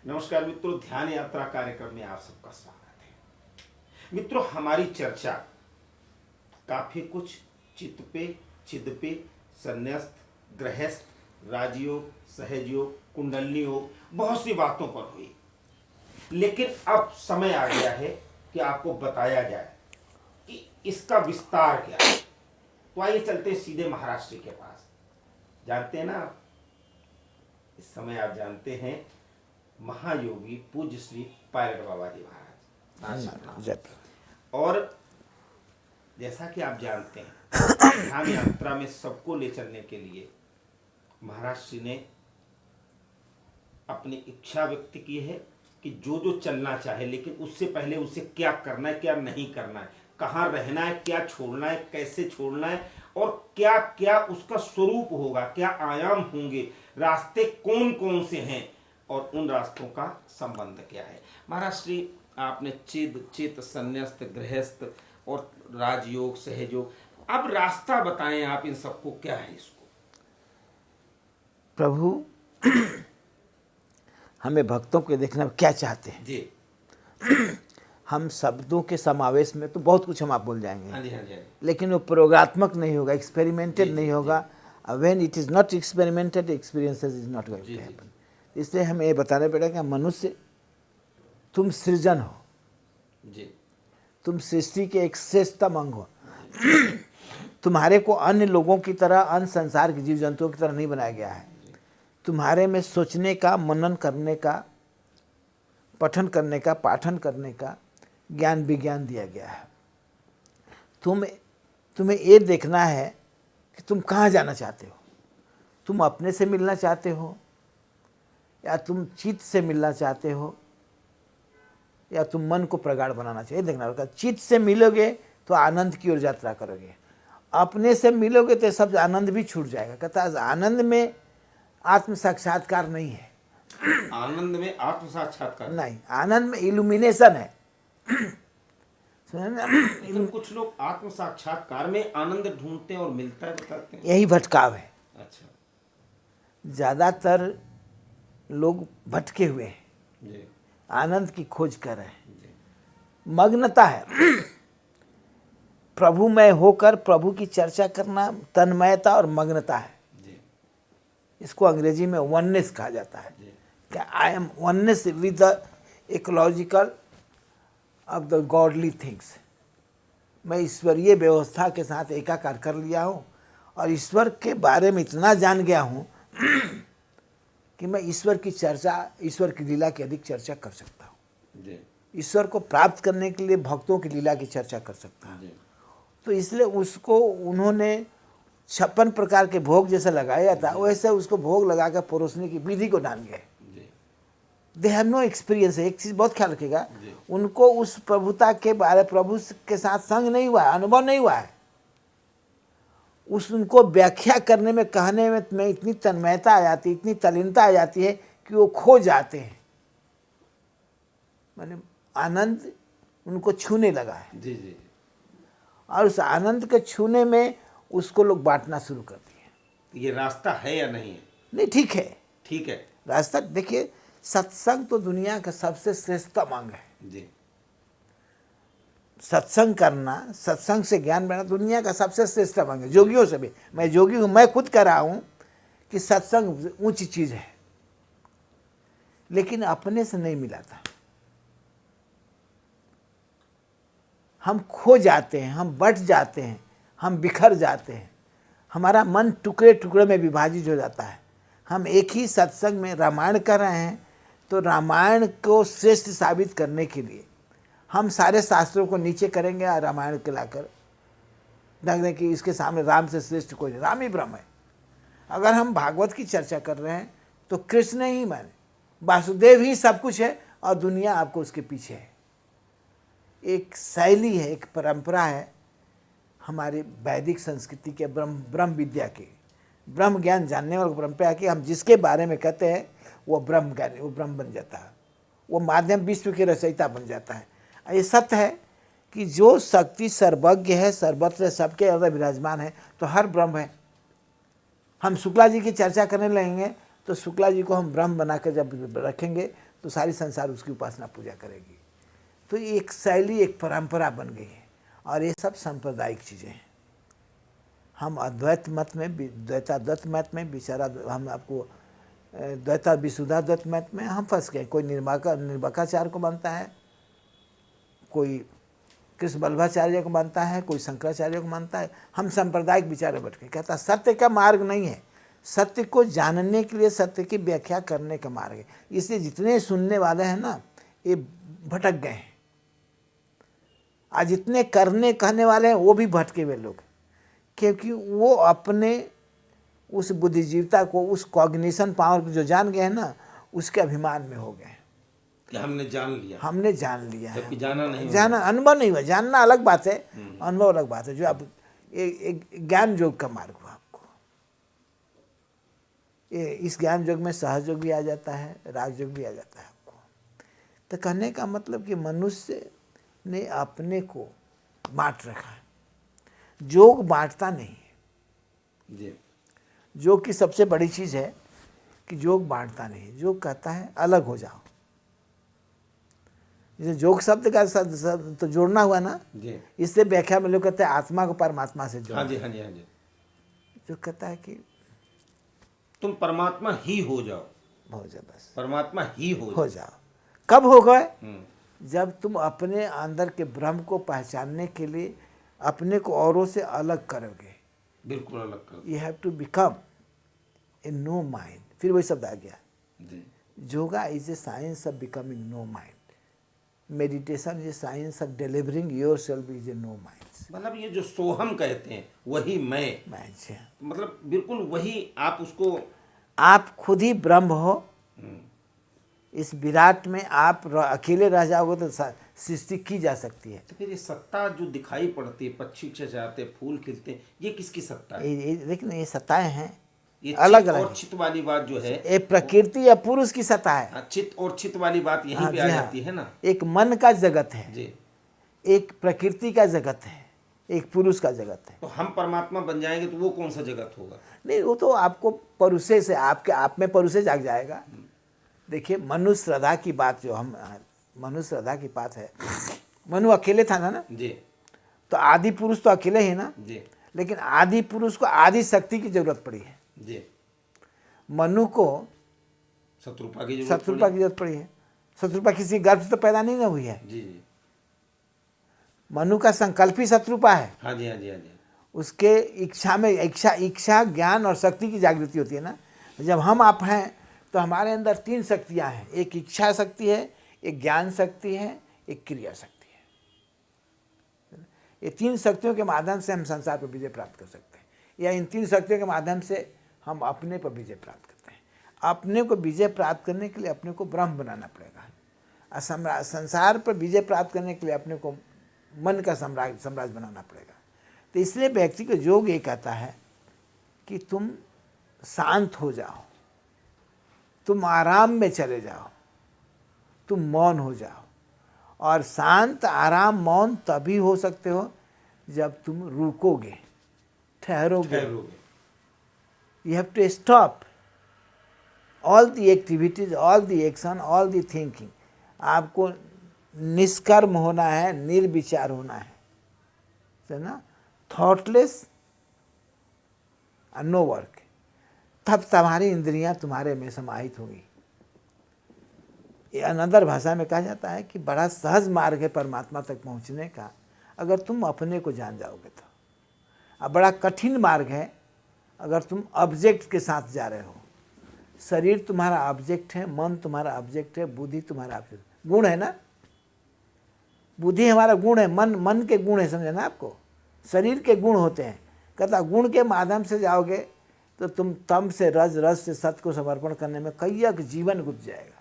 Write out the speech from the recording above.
नमस्कार मित्रों, ध्यान यात्रा कार्यक्रम में आप सबका स्वागत है। मित्रों, हमारी चर्चा काफी कुछ चित्त पे, चिद पे, संन्यास्त, गृहस्थ, राजयोग, सहजयोग, कुंडली योग, बहुत सी बातों पर हुई। लेकिन अब समय आ गया है कि आपको बताया जाए कि इसका विस्तार क्या है। तो आइए चलते हैं सीधे महाराष्ट्र के पास। जानते हैं ना आप, इस समय आप जानते हैं महायोगी पूज्य श्री पायलट बाबा जी महाराज। और जैसा कि आप जानते हैं, ध्यान यात्रा में सबको ले चलने के लिए महाराज श्री ने अपनी इच्छा व्यक्त की है कि जो जो चलना चाहे, लेकिन उससे पहले उसे क्या करना है, क्या नहीं करना है, कहाँ रहना है, क्या छोड़ना है, कैसे छोड़ना है, और क्या क्या उसका स्वरूप होगा, क्या आयाम होंगे, रास्ते कौन कौन से हैं और उन रास्तों का संबंध क्या है। महाराज श्री आपने चित, संन्यास्त, गृहस्थ और राजयोग, सहयोग, अब रास्ता बताएं आप इन सबको, क्या है इसको। प्रभु हमें भक्तों के देखना क्या चाहते हैं जी। हम शब्दों के समावेश में तो बहुत कुछ हम आप बोल जाएंगे। हाँ जी, हाँ जी। लेकिन वो प्रयोगात्मक नहीं होगा, एक्सपेरिमेंटेड नहीं होगा। When it is not experimented, experiences is not going to happen. इसलिए हमें ये बताना पड़ेगा कि मनुष्य तुम सृजन हो जी। तुम सृष्टि के एक श्रेष्ठतम अंग हो। तुम्हारे को अन्य लोगों की तरह, अन्य संसार के जीव जंतुओं की तरह नहीं बनाया गया है। तुम्हारे में सोचने का, मनन करने का, पठन करने का, पाठन करने का ज्ञान विज्ञान दिया गया है। तुम्हें ये देखना है कि तुम कहाँ जाना चाहते हो। तुम अपने से मिलना चाहते हो, या तुम चित्त से मिलना चाहते हो, या तुम मन को प्रगाढ़ बनाना चाहिए। देखना होगा, चित्त से मिलोगे तो आनंद की ओर यात्रा करोगे, अपने से मिलोगे तो सब आनंद भी छूट जाएगा। कहता है आनंद में आत्म साक्षात्कार नहीं है। आनंद में आत्म साक्षात्कार नहीं, आनंद में इल्यूमिनेशन है। लेकिन कुछ लोग आत्म साक्षात्कार में आनंद ढूंढते हैं और मिलता है, बताते हैं। यही भटकाव है। अच्छा। ज्यादातर लोग भटके हुए हैं, जी। आनंद की खोज कर रहे हैं। मग्नता है, प्रभुमय होकर प्रभु की चर्चा करना तन्मयता और मग्नता है। जी। इसको अंग्रेजी में वननेस कहा जाता है कि I am oneness with the ecological of the godly things. मैं ईश्वरीय व्यवस्था के साथ एकाकार कर लिया हूँ और ईश्वर के बारे में इतना जान गया हूँ कि मैं ईश्वर की चर्चा, ईश्वर की लीला की अधिक चर्चा कर सकता हूँ। ईश्वर को प्राप्त करने के लिए भक्तों की लीला की चर्चा कर सकता हूँ। तो इसलिए उसको उन्होंने 56 प्रकार के भोग जैसे लगाया था, वैसे उसको भोग लगा कर परोसने की विधि को जान गए। They have no experience. एक चीज़ बहुत ख्याल रखेगा, उनको उस प्रभुता के बारे, प्रभु के साथ संग नहीं हुआ है, अनुभव नहीं हुआ है। उनको व्याख्या करने में, कहने में इतनी तन्मयता आ जाती, इतनी तल्लीनता आ जाती है कि वो खो जाते हैं। माने आनंद उनको छूने लगा है। जी जी। और उस आनंद के छूने में उसको लोग बांटना शुरू कर दिए। ये रास्ता है या नहीं है? नहीं, ठीक है, ठीक है रास्ता। देखिए, सत्संग तो दुनिया का सबसे श्रेष्ठतम अंग है। जी। सत्संग करना, सत्संग से ज्ञान बढ़ना दुनिया का सबसे श्रेष्ठ अंग है। जोगियों से भी, मैं जोगी हूँ, मैं खुद कह रहा हूँ कि सत्संग ऊंची चीज है, लेकिन अपने से नहीं मिलाता। हम खो जाते हैं, हम बट जाते हैं, हम बिखर जाते हैं, हमारा मन टुकड़े टुकड़े में विभाजित हो जाता है। हम एक ही सत्संग में रामायण कर रहे हैं, तो रामायण को श्रेष्ठ साबित करने के लिए हम सारे शास्त्रों को नीचे करेंगे और रामायण के लाकर ढंगने की इसके सामने राम से श्रेष्ठ कोई नहीं, राम ही ब्रह्म है। अगर हम भागवत की चर्चा कर रहे हैं तो कृष्ण ही माने, वासुदेव ही सब कुछ है और दुनिया आपको उसके पीछे है। एक शैली है, एक परंपरा है हमारी वैदिक संस्कृति के, ब्रह्म विद्या की, ब्रह्म ज्ञान जानने वाली परंपरा है कि हम जिसके बारे में कहते हैं वो ब्रह्म ज्ञानी, वो ब्रह्म बन जाता है, वो माध्यम विश्व के रचयिता बन जाता है। ये सत्य है कि जो शक्ति सर्वज्ञ है, सर्वत्र सबके अंदर विराजमान है, तो हर ब्रह्म है। हम शुक्ला जी की चर्चा करने लगेंगे तो शुक्ला जी को हम ब्रह्म बनाकर जब रखेंगे तो सारी संसार उसकी उपासना पूजा करेगी। तो ये एक शैली, एक परंपरा बन गई है, और ये सब सांप्रदायिक चीज़ें हैं। हम अद्वैत मत में, द्वैताद्वैत मत में बिचारा, हम आपको द्वैता विशुद्धाद्वैत मत में हम फंस गए। कोई निर्वाकाचार्य को मानता है, कोई कृष्ण बल्लभाचार्य को मानता है, कोई शंकराचार्य को मानता है। हम सांप्रदायिक विचार बैठ के कहता सत्य का मार्ग नहीं है, सत्य को जानने के लिए सत्य की व्याख्या करने का मार्ग है। इसलिए जितने सुनने वाले हैं ना, ये भटक गए हैं। आज जितने करने कहने वाले हैं वो भी भटके हुए लोग, क्योंकि वो अपने उस बुद्धिजीविता को, उस कॉग्निशन पावर को जो जान गए हैं ना, उसके अभिमान में हो गए कि हमने जान लिया, हमने जान लिया है। जबकि जाना नहीं, जाना अनुभव नहीं हुआ। जानना अलग बात है, अनुभव अलग बात है। जो आप एक ज्ञान योग का मार्ग हुआ आपको, ये इस ज्ञान योग में सहज योग भी आ जाता है, राज योग भी आ जाता है आपको। तो कहने का मतलब कि मनुष्य ने अपने को बांट रखा है। योग बांटता नहीं है जी। योग की सबसे बड़ी चीज़ है कि योग बांटता नहीं। योग कहता है अलग हो जाओ। जैसे योग शब्द का तो जोड़ना हुआ ना जी। इससे व्याख्या में लोग कहते हैं आत्मा को परमात्मा से जोड़ना। हाँ जी, हाँ जी, हाँ जी। जो कहता है कि तुम परमात्मा ही हो जाओ, हो जाओ, बस परमात्मा ही हो जाओ। कब हो गए? हम्म। जब तुम अपने अंदर के ब्रह्म को पहचानने के लिए अपने को औरों से अलग करोगे। बिल्कुल अलग कर you have to become a no mind. फिर वही शब्द आ गया, जी। Yoga is a science of becoming no mind. Meditation is a science of delivering your self is a no mind. मतलब ये जो सोहम कहते हैं वही मैं, मतलब बिल्कुल वही आप उसको, आप खुद ही ब्रह्म हो। हम्म, इस विराट में आप अकेले रह जाओगे तो सृष्टि की जा सकती है। तो फिर ये सत्ता जो दिखाई पड़ती है, पक्षी चहचहाते, फूल खिलते हैं, ये किसकी सत्ता है? लेकिन ये सत्ताएं हैं ये अलग चित अलग। और चित वाली बात जो है, ये प्रकृति या पुरुष की सत्ता है। चित और चित वाली बात यहीं हाँ, पे जी आ हाँ। जाती है ना एक मन का जगत है, जी। एक प्रकृति का जगत है, एक पुरुष का जगत है। तो हम परमात्मा बन जाएंगे तो वो कौन सा जगत होगा? नहीं, वो तो आपको परुषे से, आपके आप में परुषे जाग जाएगा। देखिए, मनु श्रद्धा की बात जो हम, मनु श्रद्धा की बात है। मनु अकेले था ना जी। तो आदि पुरुष तो अकेले ही ना जी। लेकिन आदि पुरुष को आदि शक्ति की जरूरत पड़ी है। जी। मनु को शत्रुपा की शत्रुपा की जरूरत पड़ी है। शत्रुपा किसी गर्भ से तो पैदा नहीं ना हुई है। जी जी। मनु का संकल्प ही शत्रुपा है। हाँ जी, हाँ जी, हाँ जी। उसके इच्छा में इच्छा ज्ञान और शक्ति की जागृति होती है ना। जब हम आप हैं तो हमारे अंदर तीन शक्तियां हैं, एक इच्छा शक्ति है, एक ज्ञान शक्ति है, एक क्रिया शक्ति है। ये तीन शक्तियों के माध्यम से हम संसार पर विजय प्राप्त कर सकते हैं, या इन तीन शक्तियों के माध्यम से हम अपने पर विजय प्राप्त करते हैं। अपने को विजय प्राप्त करने के लिए अपने को ब्रह्म बनाना पड़ेगा। संसार पर विजय प्राप्त करने के लिए अपने को मन का साम्राज्य बनाना पड़ेगा। तो इसलिए व्यक्ति को योग ये कहता है कि तुम शांत हो जाओ, तुम आराम में चले जाओ, तुम मौन हो जाओ। और शांत, आराम, मौन तभी हो सकते हो जब तुम रुकोगे, ठहरोगे। You have to stop all the activities, all the action, all the thinking. आपको निष्कर्म होना है, निर्विचार होना है ना, थॉटलेस नो वर्क। तब तुम्हारी इंद्रियां तुम्हारे में समाहित होगी। ये अनदर भाषा में कहा जाता है कि बड़ा सहज मार्ग है परमात्मा तक पहुंचने का, अगर तुम अपने को जान जाओगे तो। अब बड़ा कठिन मार्ग है अगर तुम ऑब्जेक्ट के साथ जा रहे हो। शरीर तुम्हारा ऑब्जेक्ट है, मन तुम्हारा ऑब्जेक्ट है, बुद्धि तुम्हारा ऑब्जेक्ट, गुण है ना। बुद्धि हमारा गुण है, मन के गुण है, समझे ना आपको। शरीर के गुण होते हैं। कहता गुण के माध्यम से जाओगे तो तुम तम से रज, रज से सत्य को समर्पण करने में कई जीवन गुजर जाएगा।